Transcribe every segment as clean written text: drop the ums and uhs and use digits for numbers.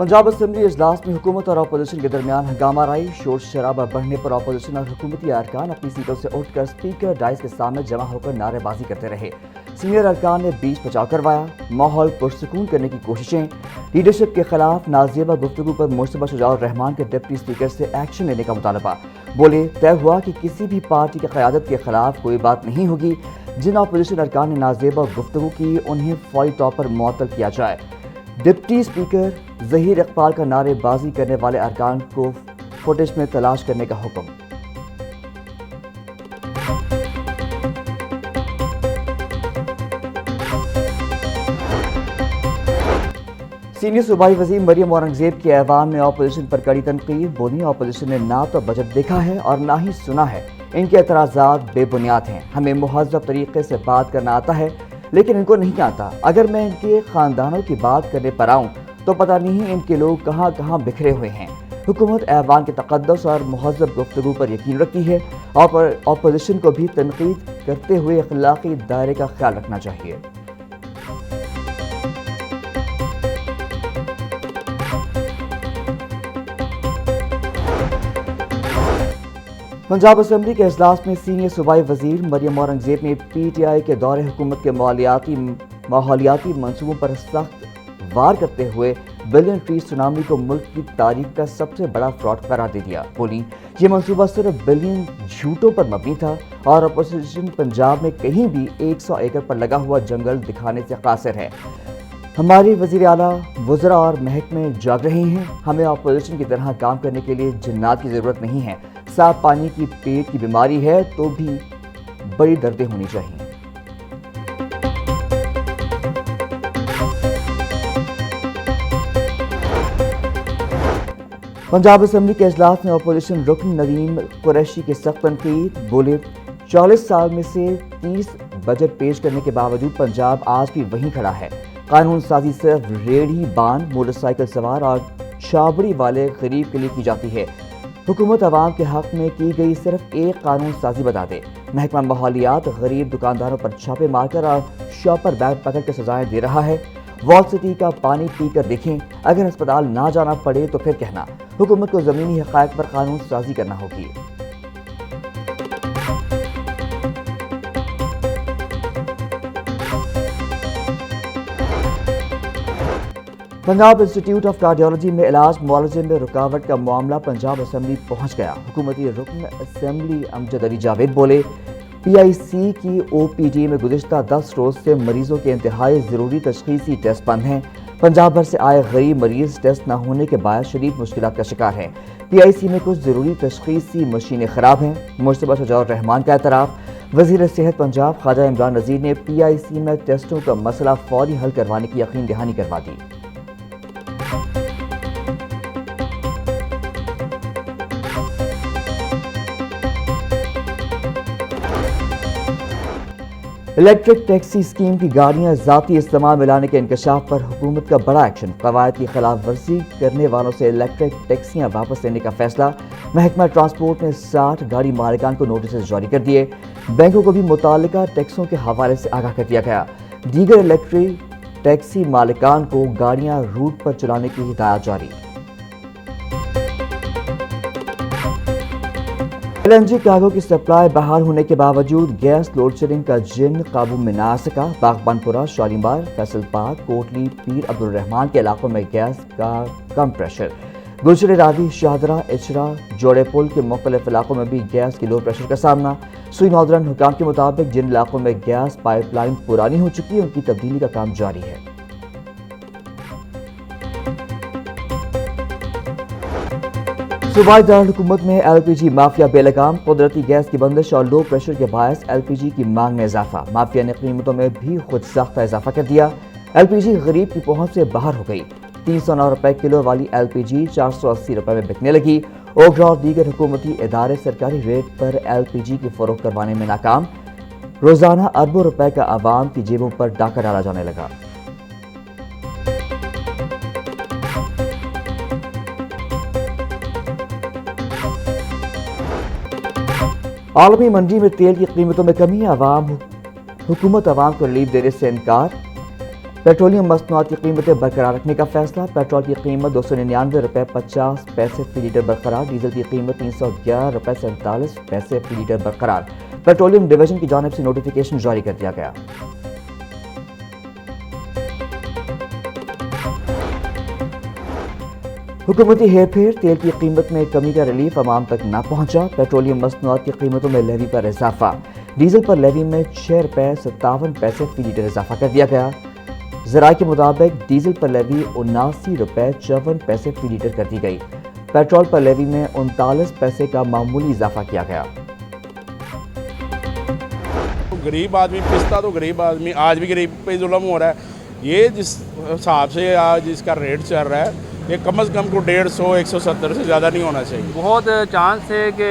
Punjab assembly इजलास में हुकूमत और अपोजिशन के दरमियान हंगामा राई। शोर शराबा बढ़ने पर अपोजिशन और हुकूमती अरकान अपनी सीटों से उठकर स्पीकर डाइस के सामने जमा होकर नारेबाजी करते रहे। सीनियर अरकान ने बीच बचाव करवाया। माहौल पुरसुकून करने की कोशिशें। लीडरशिप के खिलाफ नाजेबा गुफ्तगू पर मुश्तबा शुजाउर रहमान के डिप्टी स्पीकर से एक्शन लेने का मुतालबा। बोले, तय हुआ कि किसी भी पार्टी की क़यादत के खिलाफ कोई बात नहीं होगी। जिन अपोजिशन अरकान ने नाजेबा गुफ्तगू की उन्हें फौरी तौर पर मुअत्तल किया जाए। डिप्टी स्पीकर ज़हीर इकबाल का नारेबाजी करने वाले अरकान को फुटेज में तलाश करने का हुक्म। सीनियर सूबाई वज़ीर मरियम औरंगज़ेब के ऐवान में अपोजिशन पर कड़ी तनकीद। बोली, अपोजिशन ने ना तो बजट देखा है और ना ही सुना है। इनके एतराज़ात बेबुनियाद हैं। हमें मुहज़्ज़ब तरीके से बात करना आता है लेकिन इनको नहीं आता। अगर मैं इनके ख़ानदानों की बात करने पर आऊँ तो पता नहीं इनके लोग कहाँ कहाँ बिखरे हुए हैं। हुकूमत ऐवान के तक़द्दुस और मुहज़्ज़ब गुफ्तगू पर यकीन रखती है और अपोजिशन को भी तनकीद करते हुए अखलाक़ी दायरे का ख्याल रखना चाहिए। पंजाब असम्बली के इजलास में सीनियर सूबाई वज़ीर मरियम औरंगज़ेब ने PTI के दौरे हुकूमत के माहौलियाती मंसूबों पर सख्त वार करते हुए बिलियन ट्री सुनामी को मुल्क की तारीख का सबसे बड़ा फ्रॉड करार दे दिया। बोली, ये मंसूबा सिर्फ बिलियन झूठों पर मबनी था और अपोजिशन पंजाब में कहीं भी 100 एकड़ पर लगा हुआ जंगल दिखाने से कासिर है। हमारी वज़ीर आला, वज़रा और महकमे जाग रहे हैं। हमें अपोजिशन की तरह काम करने के लिए जिन्नात की ज़रूरत नहीं है। साफ पानी की पेट की बीमारी है तो भी बड़ी दर्दें होनी चाहिए। पंजाब असम्बली के इजलास में अपोजिशन रुकन नदीम कुरैशी की सख्त तनकीद। बोले, 40 साल में से 30 बजट पेश करने के बावजूद पंजाब आज भी वहीं खड़ा है। कानून साजी सिर्फ रेढ़ी बांध, मोटरसाइकिल सवार और छाबड़ी वाले गरीब के लिए की जाती है। हुकूमत अवाम के हक में की गई सिर्फ एक कानून साजी बता दे। महकमा माहौलियात गरीब दुकानदारों पर छापे मारकर और शॉपर बैग पकड़ कर सजाएं दे रहा है। वॉल सिटी का पानी पी कर देखें। अगर अस्पताल ना जाना पड़े तो फिर कहना। हुकूमत को ज़मीनी हक़ाइक़ पर कानून साजी करना होगी। पंजाब इंस्टीट्यूट ऑफ कार्डियोलॉजी में इलाज मुआलजे में रुकावट का मामला पंजाब असम्बली पहुंच गया। हुकूमती रुकन असम्बली अमजद अली जावेद बोले, PIC की OPD में गुज़िश्ता 10 रोज़ से मरीजों के इंतहाई ज़रूरी तशख़ीसी टेस्ट बंद हैं। पंजाब भर से आए गरीब मरीज टेस्ट न होने के बाद शदीद मुश्किलात का शिकार हैं। PIC में कुछ ज़रूरी तशख़ीसी मशीनें ख़राब हैं। मुश्तबा शुजाउर रहमान का एतराफ़। वज़ीर सेहत पंजाब ख्वाजा इमरान नज़ीर ने PIC में टेस्टों का मसला फौरी हल करवाने की यकीन दहानी करवा दी। इलेक्ट्रिक टैक्सी स्कीम की गाड़ियां ज़ाती इस्तेमाल में लाने के इंकशाफ पर हुकूमत का बड़ा एक्शन। कवायद की खिलाफ वर्जी करने वालों से इलेक्ट्रिक टैक्सियां वापस लेने का फैसला। महकमा ट्रांसपोर्ट ने 60 गाड़ी मालिकान को नोटिस जारी कर दिए। बैंकों को भी मुतालिका टैक्सों के हवाले से आगाह कर दिया गया। दीगर इलेक्ट्रिक टैक्सी मालिकान को गाड़ियां रूट पर चलाने की हिदायत जारी। LNG कार्गो की सप्लाई बहाल होने के बावजूद गैस लोड शेडिंग का जिन काबू में ना आ सका। बागबानपुरा, शालीमार, फैसलपाद, कोटली, पीर अब्दुल रहमान के इलाकों में गैस का कम प्रेशर। गुलशन रावी, शाहदरा, इचरा, जोड़े पुल के मुख्तलिफ इलाकों में भी गैस की लो प्रेशर का सामना। सुई नौजवान हुकाम के मुताबिक जिन इलाकों में गैस पाइपलाइन पुरानी हो चुकी है उनकी तब्दीली का काम जारी है। सूबाई दारुल-हुकूमत में LPG माफिया बेलगाम। कुदरती गैस की बंदिश और लो प्रेशर के बायस LPG की मांग में इजाफा। माफिया ने कीमतों में भी खुद साख्ता इजाफा कर दिया। LPG गरीब की पहुंच से बाहर हो गई। 309 रुपए किलो वाली LPG 480 रुपए में बिकने लगी। ओगरा और दीगर हुकूमती इदारे सरकारी रेट पर LPG की फरोख्त करवाने में नाकाम। रोजाना अरबों रुपए का आवाम की जेबों पर डाका डाला जाने लगा। आलमी मंडी में तेल की कीमतों में कमी। हुकूमत अवाम को रिलीफ देने से इनकार। पेट्रोलियम मसनूआत की कीमतें बरकरार रखने का फैसला। पेट्रोल की कीमत 299 रुपये 50 पैसे फी लीटर बरकरार। डीजल की कीमत 311 रुपये 47 पैसे फी लीटर बरकरार। पेट्रोलियम डिवीजन की जानिब से नोटिफिकेशन जारी कर दिया गया। हुकूमती हेरफेर, तेल की कीमत में कमी का रिलीफ अवाम तक न पहुंचा। पेट्रोलियम मसनूआत की कीमतों में लेवी पर इजाफा। डीजल पर लेवी में 6 रुपये 57 पैसे फी लीटर इजाफा कर दिया गया। ज़राए के मुताबिक डीजल पर लेवी 79 रुपये 54 पैसे फी लीटर कर दी गई। पेट्रोल पर लेवी में 39 पैसे का मामूली इजाफा किया गया। गरीब आदमी पिसता तो गरीब आदमी आज भी गरीब पे जुल्म हो रहा है। ये जिस हिसाब से आज इसका रेट चल रहा है ये कम से कम को 150 170 से ज़्यादा नहीं होना चाहिए। बहुत चांस है कि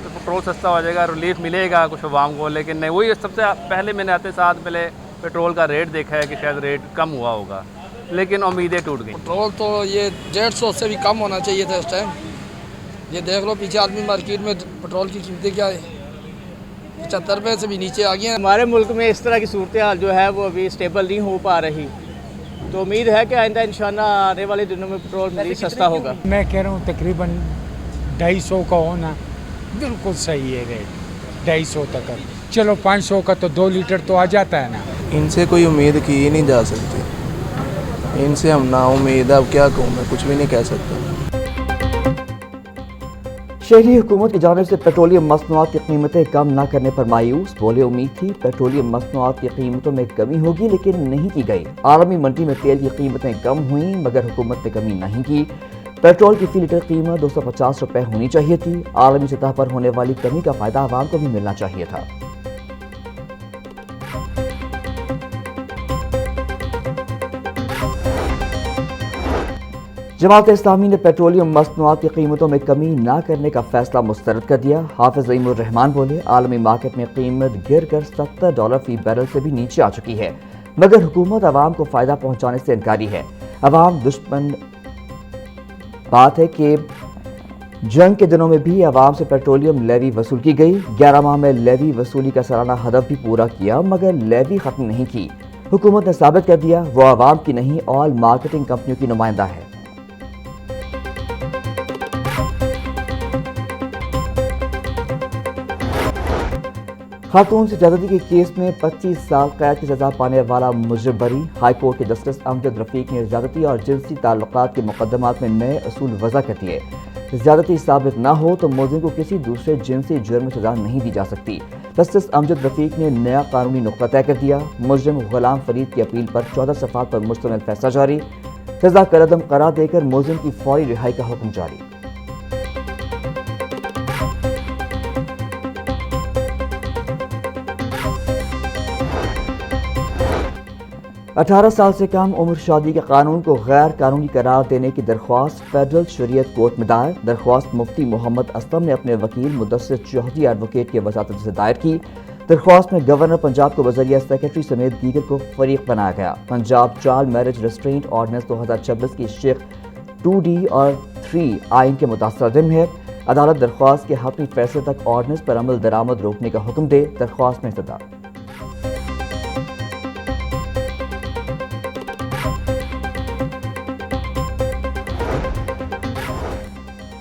पेट्रोल सस्ता हो जाएगा, रिलीफ मिलेगा कुछ अवाम को, लेकिन नहीं, वही सबसे पहले मैंने आते साथ पहले पेट्रोल का रेट देखा है कि शायद रेट कम हुआ होगा, लेकिन उम्मीदें टूट गई। पेट्रोल तो ये 150 से भी कम होना चाहिए था इस टाइम। ये देख लो पीछे आदमी मार्केट में पेट्रोल की कीमतें क्या है, 75 रुपये से भी नीचे आ गई हैं। हमारे मुल्क में इस तरह की सूरत हाल जो है वो अभी स्टेबल नहीं हो पा रही, तो उम्मीद है कि आइंदा इंशाल्लाह आने वाले दिनों में पेट्रोल मज़ीद सस्ता होगा। मैं कह रहा हूँ तकरीबन 250 का होना बिल्कुल सही है रेट, 250 तक। चलो 500 का तो 2 लीटर तो आ जाता है ना। इनसे कोई उम्मीद की ही नहीं जा सकती, इनसे हम ना उम्मीद, अब क्या कहूँ मैं, कुछ भी नहीं कह सकता। शहरी हुकूमत की जानिब से पेट्रोलियम मसनूआत की कीमतें कम न करने पर मायूस। बोले उम्मीद थी पेट्रोलियम मसनूआत की कीमतों में कमी होगी, लेकिन नहीं की गई। आलमी मंडी में तेल की कीमतें कम हुई मगर हुकूमत ने कमी नहीं की। पेट्रोल की फी लीटर कीमत 250 रुपये होनी चाहिए थी। आलमी सतह पर होने वाली कमी का फायदा आवाम को भी मिलना चाहिए था। जमात इस्लामी ने पेट्रोलियम मसनूआत की कीमतों में कमी न करने का फैसला मुस्तरद कर दिया। हाफिज ईमुर रहमान बोले आलमी मार्केट में कीमत गिर कर $70 फी बैरल से भी नीचे आ चुकी है, मगर हुकूमत आवाम को फायदा पहुंचाने से इनकारी है। आवाम दुश्मन बात है कि जंग के दिनों में भी आवाम से पेट्रोलियम लेवी वसूल की गई। 11 माह में लेवी वसूली का सालाना हदफ भी पूरा किया मगर लेवी खत्म नहीं की। हुकूमत ने साबित कर दिया वो आवाम की नहीं ऑल मार्केटिंग कंपनियों की नुमाइंदा है। खातून से ज्यादती के केस में 25 साल कैद की सजा पाने वाला मुजरिम बरी। हाई कोर्ट के जस्टिस अमजद रफीक ने ज्यादती और जिनसी ताल्लुकात के मुकदमात में नए असूल वज़ा कर दिए। ज्यादती साबित न हो तो मुलजिम को किसी दूसरे जिनसी जुर्म में सजा नहीं दी जा सकती। जस्टिस अमजद रफीक ने नया कानूनी नुक्ता तय कर दिया। मुलजिम गुलाम फरीद की अपील पर 14 सफ़ात पर मुश्तमिल फैसला जारी। सजा का रदम करार देकर मुलजिम की फौरी रिहाई का हुक्म जारी। 18 साल से कम उम्र शादी के कानून को गैर कानूनी करार देने की दरख्वास्त फेडरल शरीयत कोर्ट में दायर। दरख्वास्त मुफ्ती मोहम्मद असलम ने अपने वकील मुदस्सिर चौधरी एडवोकेट की वसातत से दायर की। दरख्वास्त में गवर्नर पंजाब को वज़रिया सेक्रेटरी समेत दीगर को फरीक बनाया गया। Punjab child marriage restraint ordinance 2026 की शेख 2D और 3 आइन के मुतासदिम है। अदालत दरख्वास्त के हतमी फैसले तक ऑर्डिनेंस पर अमल दरामद रोकने का हुक्म दे। दरख्वास्त में इस्तदा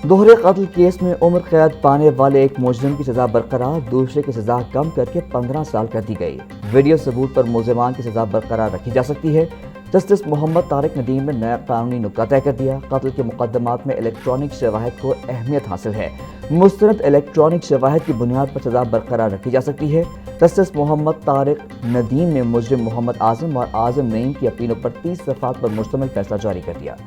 दोहरे कत्ल केस में उम्र कैद पाने वाले एक मुजरिम की सजा बरकरार, दूसरे की सजा कम करके 15 साल कर दी गई। वीडियो सबूत पर मुलजिमान की सजा बरकरार रखी जा सकती है। जस्टिस मोहम्मद तारिक नदीम ने नया कानूनी नुक्ता तय कर दिया। कत्ल के मुकदमात में इलेक्ट्रॉनिक शवाहिद को अहमियत हासिल है। मुस्तनद इलेक्ट्रॉनिक शवाहिद की बुनियाद पर सजा बरकरार रखी जा सकती है। जस्टिस मोहम्मद तारिक नदीम ने मुजरिम मोहम्मद आजम और आजम नईम की अपीलों पर 30 सफ़ात पर मुश्तमिल फैसला जारी कर दिया।